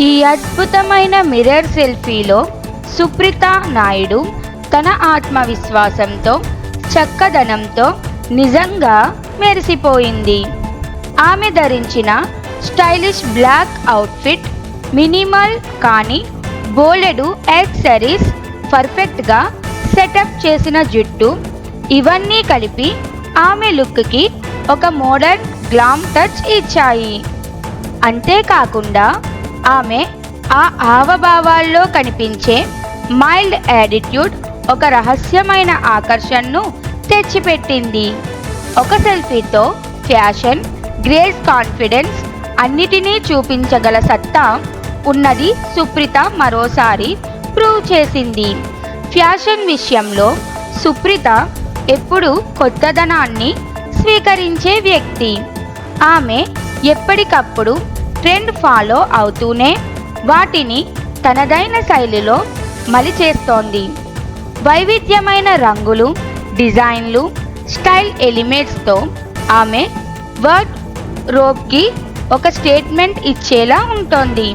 ఈ అద్భుతమైన మిర్రర్ సెల్ఫీలో సుప్రీత నాయుడు తన ఆత్మవిశ్వాసంతో, చక్కదనంతో నిజంగా మెరిసిపోయింది. ఆమె ధరించిన స్టైలిష్ బ్లాక్ అవుట్ఫిట్, మినిమల్ కానీ బోలెడు యాక్సెసరీస్, పర్ఫెక్ట్గా సెటప్ చేసిన జుట్టు, ఇవన్నీ కలిపి ఆమె లుక్కి ఒక మోడర్న్ గ్లామ్ టచ్ ఇచ్చాయి. అంతేకాకుండా ఆమె ఆ హావభావాల్లో కనిపించే మైల్డ్ యాటిట్యూడ్ ఒక రహస్యమైన ఆకర్షణను తెచ్చిపెట్టింది. ఒక సెల్ఫీతో ఫ్యాషన్, గ్రేస్, కాన్ఫిడెన్స్ అన్నిటినీ చూపించగల సత్తా ఉన్నది సుప్రీత మరోసారి ప్రూవ్ చేసింది. ఫ్యాషన్ విషయంలో సుప్రీత ఎప్పుడూ కొత్తదనాన్ని స్వీకరించే వ్యక్తి. ఆమె ఎప్పటికప్పుడు ట్రెండ్ ఫాలో అవుతూనే వాటిని తనదైన శైలిలో మలిచేస్తోంది. వైవిధ్యమైన రంగులు, డిజైన్లు, స్టైల్ ఎలిమెంట్స్తో ఆమె వర్డ్ రోబ్కి ఒక స్టేట్మెంట్ ఇచ్చేలా ఉంటుంది.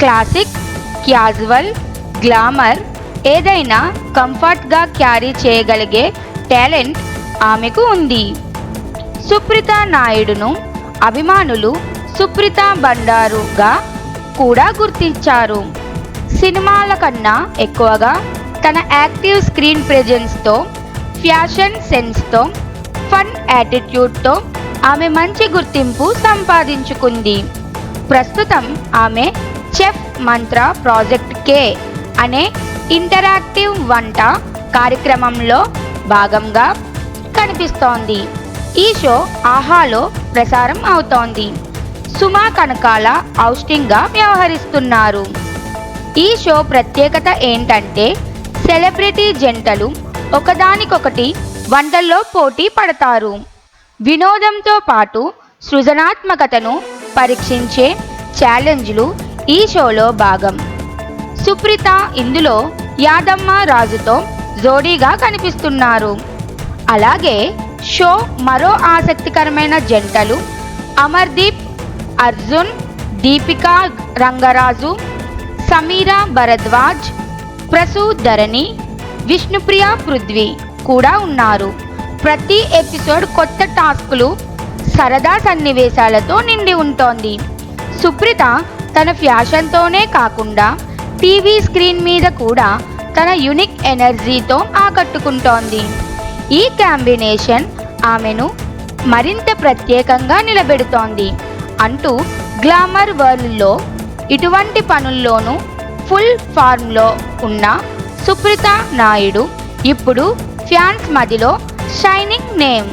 క్లాసిక్, క్యాజువల్, గ్లామర్ ఏదైనా కంఫర్ట్గా క్యారీ చేయగలిగే టాలెంట్ ఆమెకు ఉంది. సుప్రీత నాయుడును అభిమానులు సుప్రీత బండారుగా కూడా గుర్తించారు. సినిమాల కన్నా ఎక్కువగా తన యాక్టివ్ స్క్రీన్ ప్రెజెన్స్తో, ఫ్యాషన్ సెన్స్తో, ఫన్ యాటిట్యూడ్తో ఆమె మంచి గుర్తింపు సంపాదించుకుంది. ప్రస్తుతం ఆమె చెఫ్ మంత్ర ప్రాజెక్ట్ కే అనే ఇంటరాక్టివ్ వంట కార్యక్రమంలో భాగంగా కనిపిస్తోంది. ఈ షో ఆహాలో ప్రసారం అవుతోంది. సుమా కనకాల హోస్టింగ్గా వ్యవహరిస్తున్నారు. ఈ షో ప్రత్యేకత ఏంటంటే సెలబ్రిటీ జంటలు ఒకదానికొకటి వంటల్లో పోటీ పడతారు. వినోదంతో పాటు సృజనాత్మకతను పరీక్షించే ఛాలెంజ్లు ఈ షోలో భాగం. సుప్రీత ఇందులో యాదమ్మ రాజుతో జోడీగా కనిపిస్తున్నారు. అలాగే షో మరో ఆసక్తికరమైన జంటలు అమర్దీప్, అర్జున్, దీపికా రంగరాజు, సమీరా భరద్వాజ్, ప్రసూ ధరణి, విష్ణుప్రియ పృథ్వీ కూడా ఉన్నారు. ప్రతి ఎపిసోడ్ కొత్త టాస్కులు, సరదా సన్నివేశాలతో నిండి ఉంటోంది. సుప్రీత తన ఫ్యాషన్తోనే కాకుండా టీవీ స్క్రీన్ మీద కూడా తన యూనిక్ ఎనర్జీతో ఆకట్టుకుంటోంది. ఈ కాంబినేషన్ ఆమెను మరింత ప్రత్యేకంగా నిలబెడుతోంది అంటూ గ్లామర్ వరల్డ్లో ఇటువంటి పనుల్లోనూ ఫుల్ ఫార్మ్లో ఉన్న సుప్రీత నాయుడు ఇప్పుడు ఫ్యాన్స్ మదిలో షైనింగ్ నేమ్.